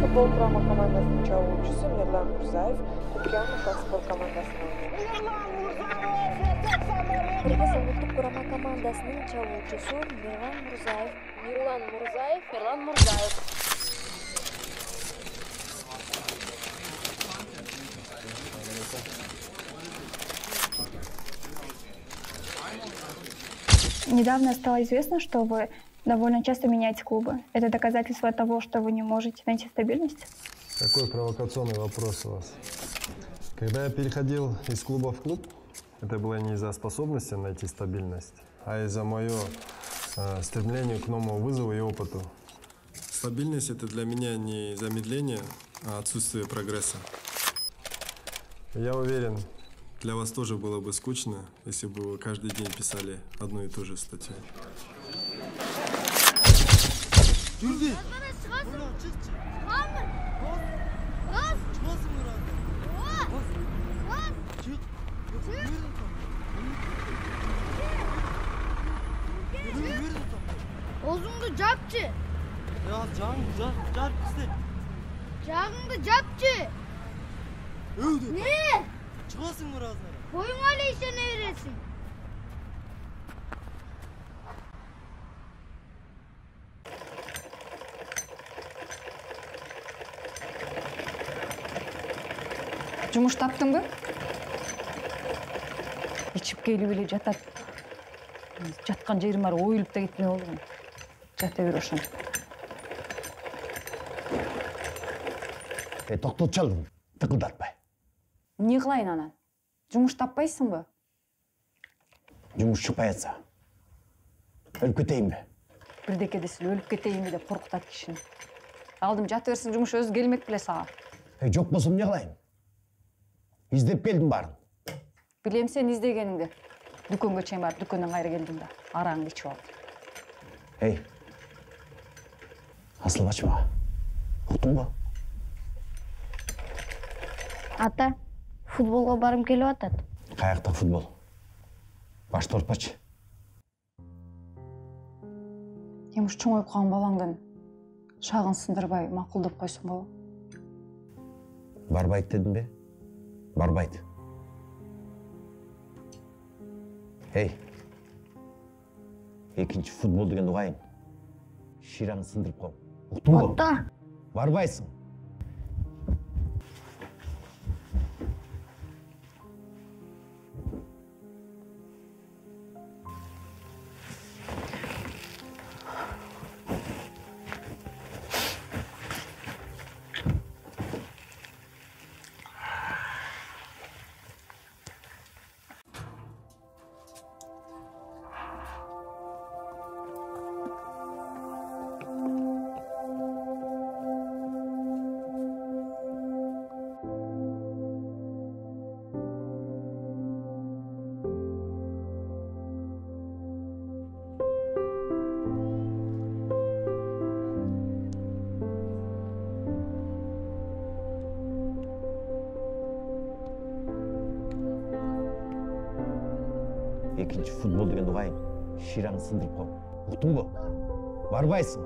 Футбол құрама командасының чабуылшысы Мирлан Мурзаев Түркияның Ушак спорт командасына ойнайды. Кыргыз улуттук құрама командасының чабуылшысы Мирлан Мурзаев. Недавно стало известно, что вы довольно часто меняете клубы. Это доказательство того, что вы не можете найти стабильность? Какой провокационный вопрос у вас? Когда я переходил из клуба в клуб, это было не из-за способности найти стабильность, а из-за моего стремления к новому вызову и опыту. Стабильность — это для меня не замедление, а отсутствие прогресса. Я уверен, для вас тоже было бы скучно, если бы вы каждый день писали одну и ту же статью. Ozundu capçı. Ya cap işte. Cağındı capçı. Öldü. Ne? Çıkasın birazdan. Boyun hala işe ne veresin? Жумуш таптыңбы? Ичип келип эле жатат. Жаткан жерим бар, оюлуп да кетме болду. Жата бер ошону. Токтот чалдың, тыкылдатпай. Эмне кылайын анан? Жумуш таппайсыңбы? Жумуш чыкпай атса. Өлүп кетейинби? Бирдеке десе өлүп кетейинби деп коркутат кишини. Алдым жата берсин, жумуш өзү келмек беле сага. Жок болсо эмне кылайын? İzdеп келдим барын. Билем сен издегениңди. Дүкөнгө чейин барып, дүкөндөн кайра келдим да, араңды ичип алдым. Асылбачма. Уктуңбу? Ата, futbolga barım kelip atat. Каякта футбол? Башты ортпачы. Жумуш чоңоюп калган балаңдын шагын сындырбай макулдап койсоң болобу? Барбайт дедим бе? Барбайт. Экинчи футбол деген угайын. Шираңды сындырып кой. Уктуңбу? Ата. Барбайсың. Экинчи футбол деген угайын. Шираңды сындырып кой. Уктуңбу? Барбайсың.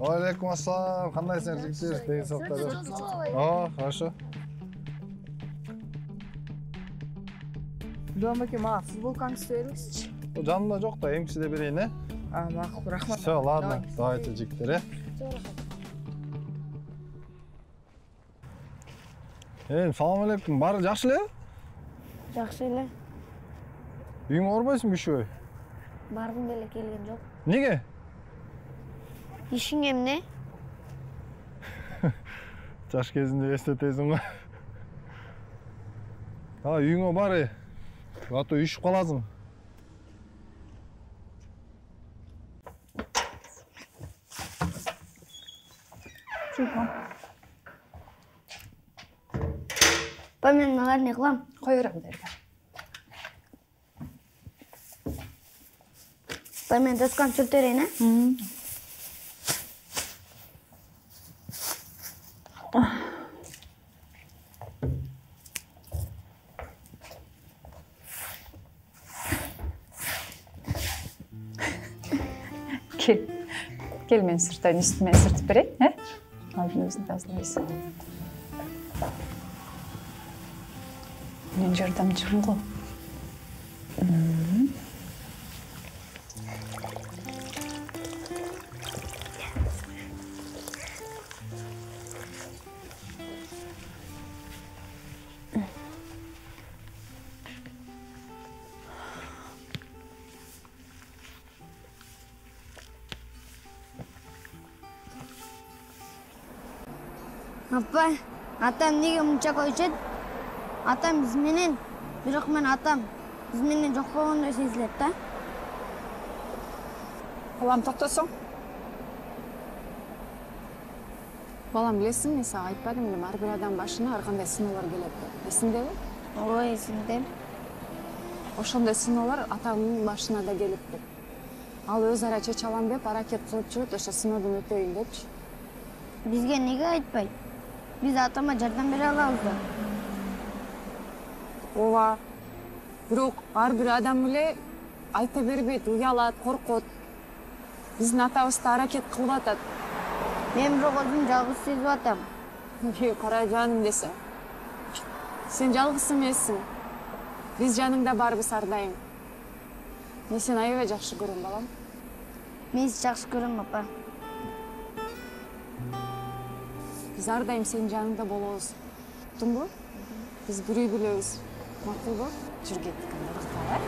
Алейкум ассалам. Кандайсыңар жигиттер? Деген сауктар. Хорошо. Жон баке, мага футболкаңызды бериңизчи. Жанымда жок да, эмкиде берейин, Макул, рахмат. Все, ладно. Давайте, жигиттер, салам алейкум. Баары жакшы эле? Жакшы эле. Үйүңө барбайсыңбы үшөй? Баргым деле келген жок. Неге? Ишиң эмне? Жаш кезинде эстетесиң го. Үйүңө бар, а то үшүп каласың. Мен мыналар не кылам? Кой берем дерге. Мен досканы сүртөрейин, Кел мен сыртайын, үстімен сыртып берейін, алдын өзін тазалайсың. Мен жардамчымын ғой. Апа, атам неге мұнша қойшет? Атам бізменен, бірақ мен атам бізменен жоқ болғандай сезіледі, да? Балам, тоқтасың? Балам, білесің, мен саған айтпадым, әрбір адам башына әрқандай сынаулар келеді. Есіңде бе? Ой, есімде. Ошондай сынаулар атамның башына да келіпті. Ал өзара чечалам деп, аракет қылып жүреді, ошо сынаудың өтөйүн депчи. Бізге неге айтпайды? Biz atama жардам бере алабыз да. Ооба. Бирок ар бир адам эле айта бербейт, уялат, коркот. Биздин атабыз да аракет кылып атат. Мен бирок өзүм жалгыз сезип атам. Кара жаным десең. Сен жалгыз эмессиң. Биз жаныңда барбыз ар дайым. Мен сени аябай жакшы көрөм, балам. Мен сени жакшы көрөм, апа. Biz ар дайым сенин жаныңда болобуз. Туктуңбу? Биз бір үй билебиз. Макулбу? Жүр кеттик, ырыктап,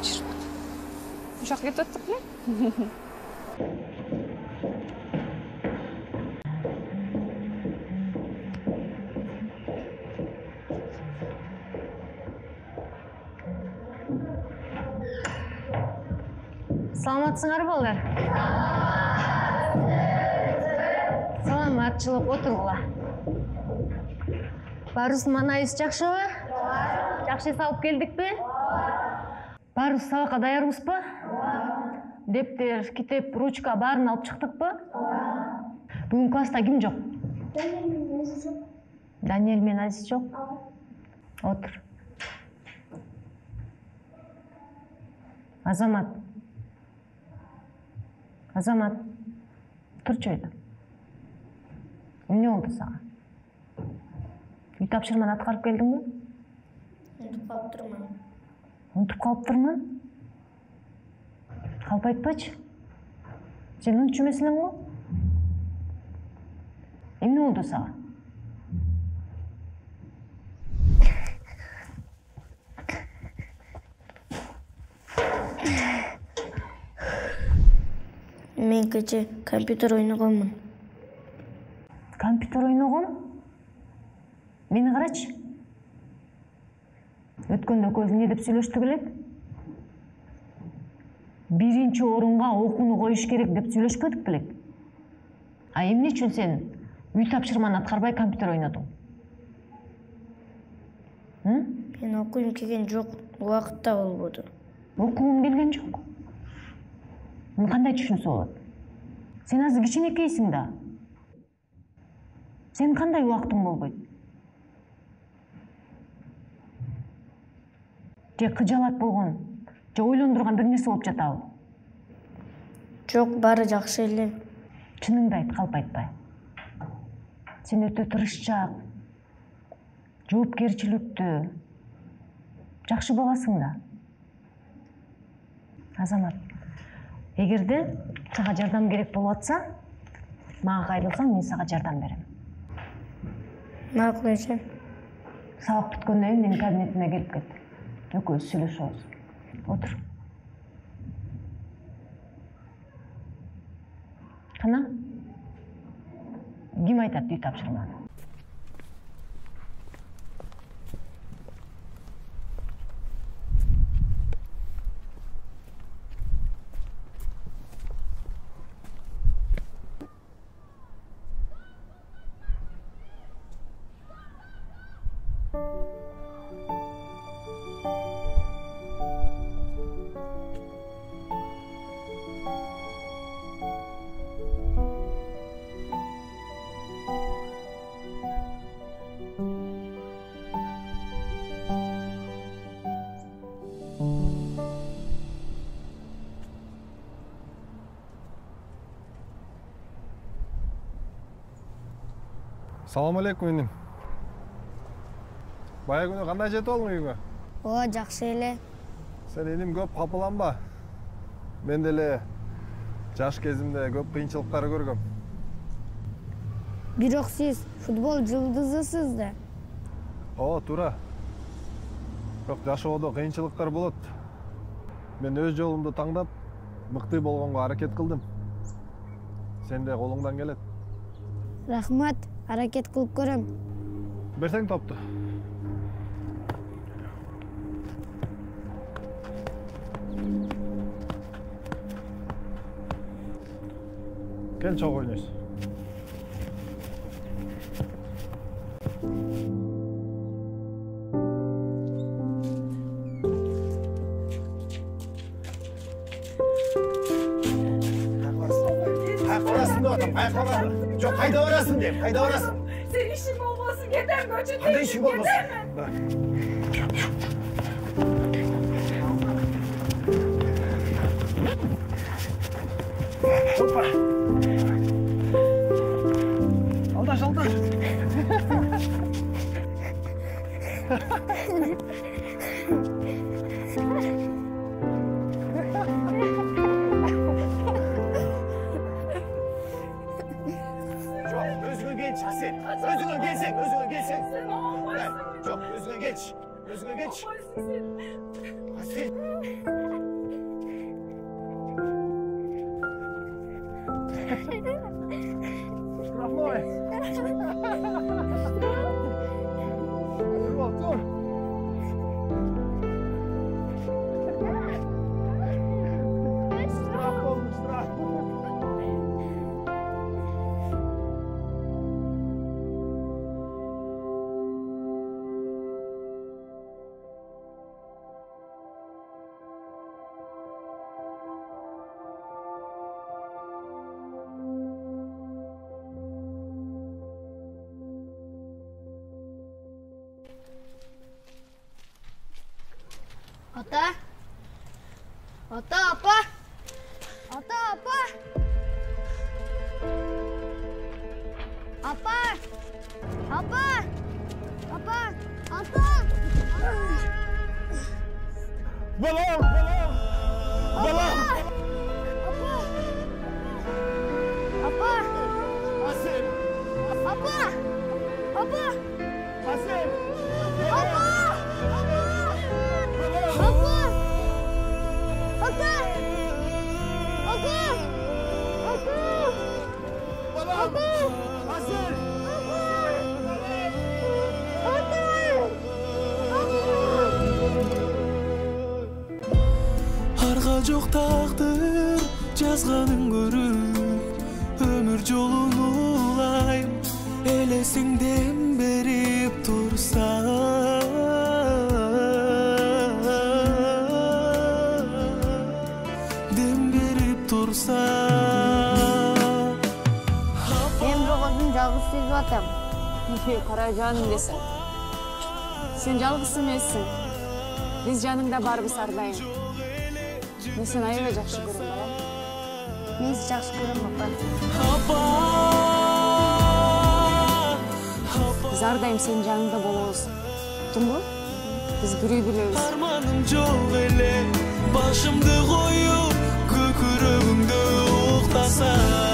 Жүр. Ушак кетип аттык беле? Саламатсыңар балдар? Саламатчылык отургула. Барыбыз манайыбыз жакшыбы? Жакшы салып келдикпи? Барыбыз сабакка даярбызбы? Дептер, китеп, ручка баарын алып чыктыкпы? Бүгүн класста ким жок? Даниэль менен Азиз жок? Отур. Азамат. Азамат, турчу ойда. Эмне болду сага? Үй тапшырманы аткарып келдиңби? Унутуп калыптырмын. Унутуп калыптырмын? Калп айтпачы. Сен унутчу эмес элең го? Эмне болду сага? Мен кече компьютер ойногонмун. Компьютер ойногон? Мени карачы. Өткөндө экөөбүз эмне деп сүйлөштүк элек? Биринчи орунга окууну коюш керек деп сүйлөшпөдүк белек? А эмне үчүн сен үй тапшырманы аткарбай компьютер ойнодуң? Мен окуйм келген жок, убакыт да болбоду. Окугуң келген жок? Муну кандай түшүнсө болот? Сен азыр кичинекейсиң да. Сен кандай убактың болбойт? Же кыжалат болгон, же ойлондурган бир нерсе болуп жатабы? Жок, баары жакшы эле. Чыныңды айт, калп айтпай. Сен өтө тырышчаак, жоопкерчиликтүү, жакшы баласың да. Азамат, эгерде сага жардам керек болуп атса, мага кайрылсаң, мен сага жардам берем. Макул эже. Сабак бүткөндөн кийин менин кабинетиме келип кет. Экөөбүз сүйлөшөбүз. Отур. Кана? Ким айтат үй тапшырманы? Assalamu алейкум иним. Бая күнү кандай жетип алдың үйүңө? Ооба, жакшы эле. Сен иним көп капаланба. Мен деле жаш кезимде көп кыйынчылыктар көргөм. Бирок сиз футбол жылдызысыз да. Ооба, туура. Бирок жашоодо кыйынчылыктар болот. Мен өз жолумду таңдап, мыкты болгонго аракет кылдым. Сен де колуңдан келет. Рахмат, аракет кылып көрөм. Берсең топту. Кел чогуу ойнойсуз. Çok kayda varasın diyeyim, kayda varasın. Senin işin olmasın, yeter göçün. Hadi işin olmasın. Hoppa. Aldaş, aldaş. Özgür gelsin, Özgür gelsin. Çok Özgür geç, Özgür geç. Hadi. Штрафной. Dur. Штраф olmuş, штраф. Ата? Ата, апа? Ата, апа? Апа? Апа? Апа? Ата? Balon! Balon! Апа? Апа? Asim! Апа? Апа? Asim! Апа? Arga жоқ тағдыр жазғанын көріп өмір жолын улайм элесиңден берип турса дем берип турса Мен бирок өзүм жалгыз сезип атам. Кара жаным десең. Сен жалгыз эмессиң. Биз жаныңда барбыз ардайым. Мен сени аябай жакшы көрөм, балам. Мен сени жакшы көрөм, апа. Биз ардайым сенин жаныңда болобуз. Туңбу? Биз бир үй билебиз. Арманым жок эле, башымды коюп, көкүрөгүмдү уктасам.